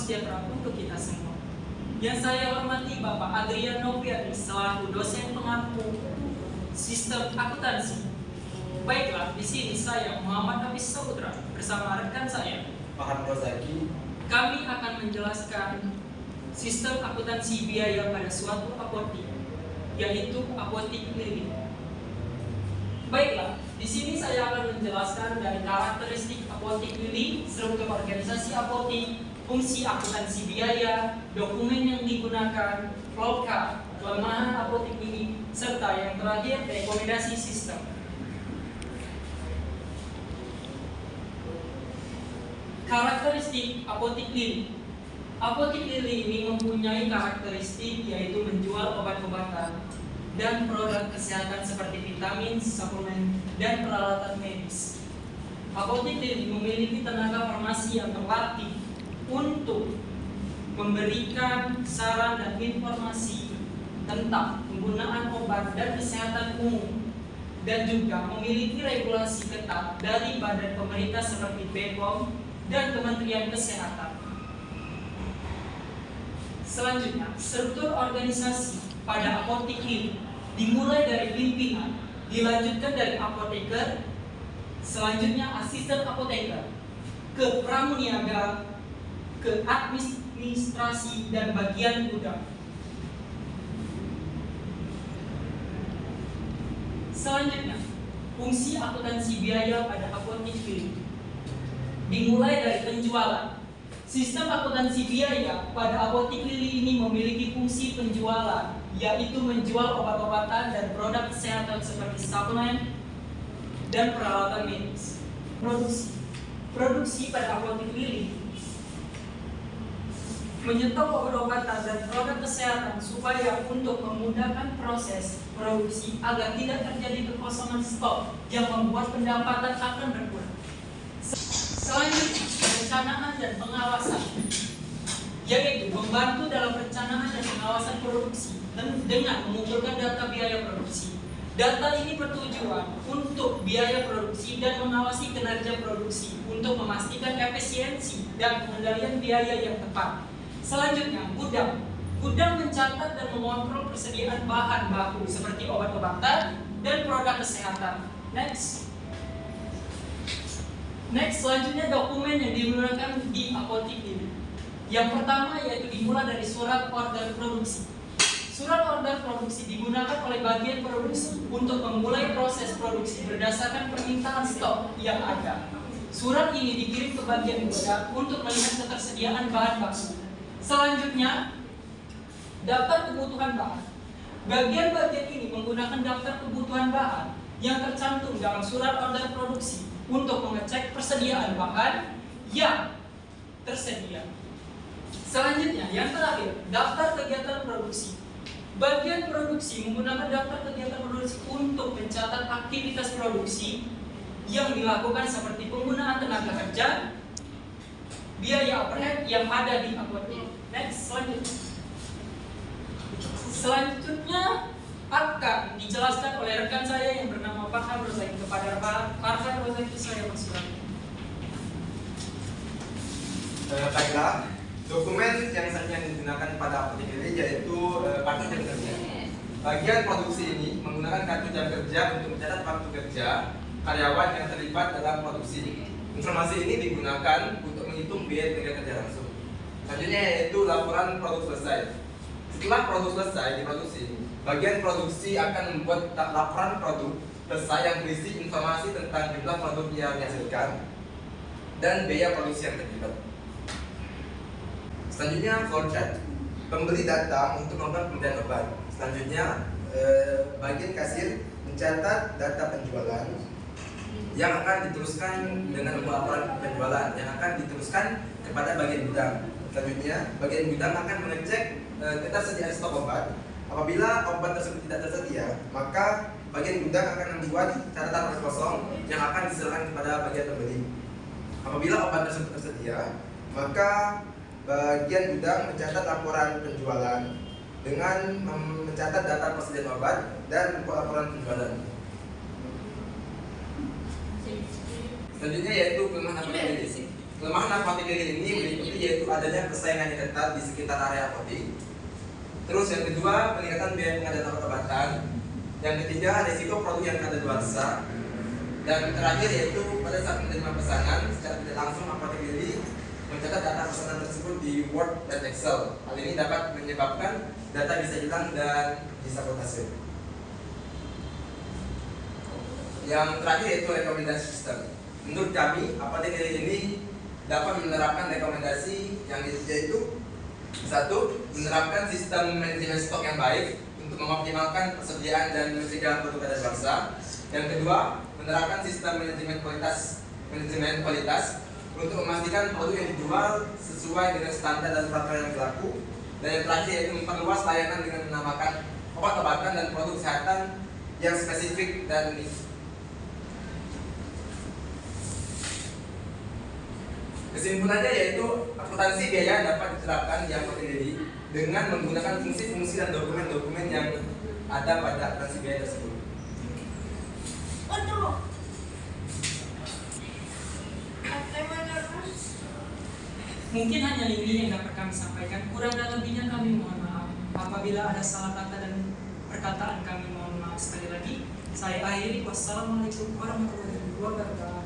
sejahtera untuk kita semua. Yang saya hormati Bapak Adrian Noviani selaku dosen pengampu sistem akuntansi. Baiklah, di sini saya Muhammad Hafiz Saputra bersama rekan saya Pak Rozaki. Kami akan menjelaskan sistem akuntansi biaya pada suatu apotik, yaitu apotik keliling. Baiklah, di sini saya akan menjelaskan dari karakteristik apotik keliling, struktur organisasi apotik, fungsi akuntansi biaya, dokumen yang digunakan, flowchart, kelemahan apotik ini, serta yang terakhir rekomendasi sistem. Karakteristik apotik keliling. Apotik keliling ini mempunyai karakteristik yaitu menjual obat-obatan dan produk kesehatan seperti vitamin, suplemen, dan peralatan medis. Apotik keliling memiliki tenaga farmasi yang terlatih untuk memberikan saran dan informasi tentang penggunaan obat dan kesehatan umum, dan juga memiliki regulasi ketat dari badan pemerintah seperti BPOM dan Kementerian Kesehatan. Selanjutnya, struktur organisasi pada apotik ini dimulai dari pimpinan, dilanjutkan dari apoteker, selanjutnya asisten apoteker, ke pramuniaga, ke administrasi dan bagian gudang. Selanjutnya, fungsi akuntansi biaya pada apotik keliling dimulai dari penjualan. Sistem akuntansi biaya pada apotik keliling ini memiliki fungsi penjualan, yaitu menjual obat-obatan dan produk kesehatan seperti suplemen dan peralatan medis. Produksi pada apotik keliling menyetok obat-obatan dan produk kesehatan supaya untuk memudahkan proses produksi agar tidak terjadi kekosongan stok yang membuat pendapatan akan berkurang. Selanjutnya, perencanaan dan pengawasan, yaitu membantu dalam perencanaan dan pengawasan produksi dengan mengumpulkan data biaya produksi. Data ini bertujuan untuk biaya produksi dan mengawasi kinerja produksi untuk memastikan efisiensi dan pengendalian biaya yang tepat. Selanjutnya, gudang. Gudang mencatat dan mengontrol persediaan bahan baku seperti obat-obatan dan produk kesehatan. Next, selanjutnya dokumen yang digunakan di apotik ini. Yang pertama yaitu dimulai dari surat order produksi. Surat order produksi digunakan oleh bagian produksi untuk memulai proses produksi berdasarkan permintaan stok yang ada. Surat ini dikirim ke bagian gudang untuk melihat ketersediaan bahan baku. Selanjutnya, daftar kebutuhan bahan. Bagian-bagian ini menggunakan daftar kebutuhan bahan yang tercantum dalam surat order produksi untuk mengecek persediaan bahan yang tersedia. Selanjutnya, yang terakhir, daftar kegiatan produksi. Bagian produksi menggunakan daftar kegiatan produksi untuk mencatat aktivitas produksi yang dilakukan seperti penggunaan tenaga kerja, biaya overhead yang ada di apotek. Next, selanjutnya akan dijelaskan oleh rekan saya yang bernama Pak Rozaki. Kepada Pak Rozaki saya persilakan. Baiklah, dokumen yang digunakan pada apotek ini yaitu kartu jam kerja. Bagian produksi ini menggunakan kartu jam kerja untuk mencatat waktu kerja karyawan yang terlibat dalam produksi. Informasi ini digunakan untuk menghitung biaya tenaga kerja langsung. Selanjutnya yaitu laporan produk selesai. Setelah produk selesai diproduksi, bagian produksi akan membuat laporan produk selesai yang berisi informasi tentang jumlah produk yang dihasilkan dan biaya produksi yang terlibat. Selanjutnya flowchart, pembeli data untuk melakukan pembelian obat. Selanjutnya bagian kasir mencatat data penjualan yang akan diteruskan dengan laporan penjualan yang akan diteruskan kepada bagian gudang. Selanjutnya, bagian gudang akan mengecek ketersediaan stok obat. Apabila obat tersebut tidak tersedia, maka bagian gudang akan membuat catatan kosong yang akan diserahkan kepada bagian pembeli. Apabila obat tersebut tersedia, maka bagian gudang mencatat laporan penjualan dengan mencatat data persediaan obat dan laporan penjualan. Selanjutnya yaitu kelemahan apotek medis. Kelemahan apotek ini meliputi yaitu adanya persaingan yang ketat di sekitar area apotek. Terus yang kedua, peningkatan biaya pengadaan obat-obatan. Yang ketiga, risiko produk yang kadaluarsa. Dan terakhir yaitu pada saat menerima pesanan secara tidak langsung apotek ini mencatat data pesanan tersebut di Word dan Excel. Hal ini dapat menyebabkan data bisa hilang dan disabotase. Yang terakhir yaitu rekomendasi sistem. Menurut kami, apotek ini dapat menerapkan rekomendasi yang yaitu satu, menerapkan sistem manajemen stok yang baik untuk mengoptimalkan persediaan dan mencegah produk kadaluarsa. Yang kedua, menerapkan sistem manajemen kualitas untuk memastikan produk yang dijual sesuai dengan standar dan peraturan yang berlaku. Dan yang terakhir yaitu memperluas layanan dengan menambahkan obat-obatan dan produk kesehatan yang spesifik dan unik. Kesimpulannya yaitu akuntansi biaya dapat diterapkan di apotek ini dengan menggunakan fungsi-fungsi dan dokumen-dokumen yang ada pada akuntansi biaya tersebut. Mungkin hanya ini yang dapat kami sampaikan. Kurang dan lebihnya kami mohon maaf. Apabila ada salah kata dan perkataan kami mohon maaf sekali lagi. Saya akhiri. Wassalamualaikum warahmatullahi wabarakatuh.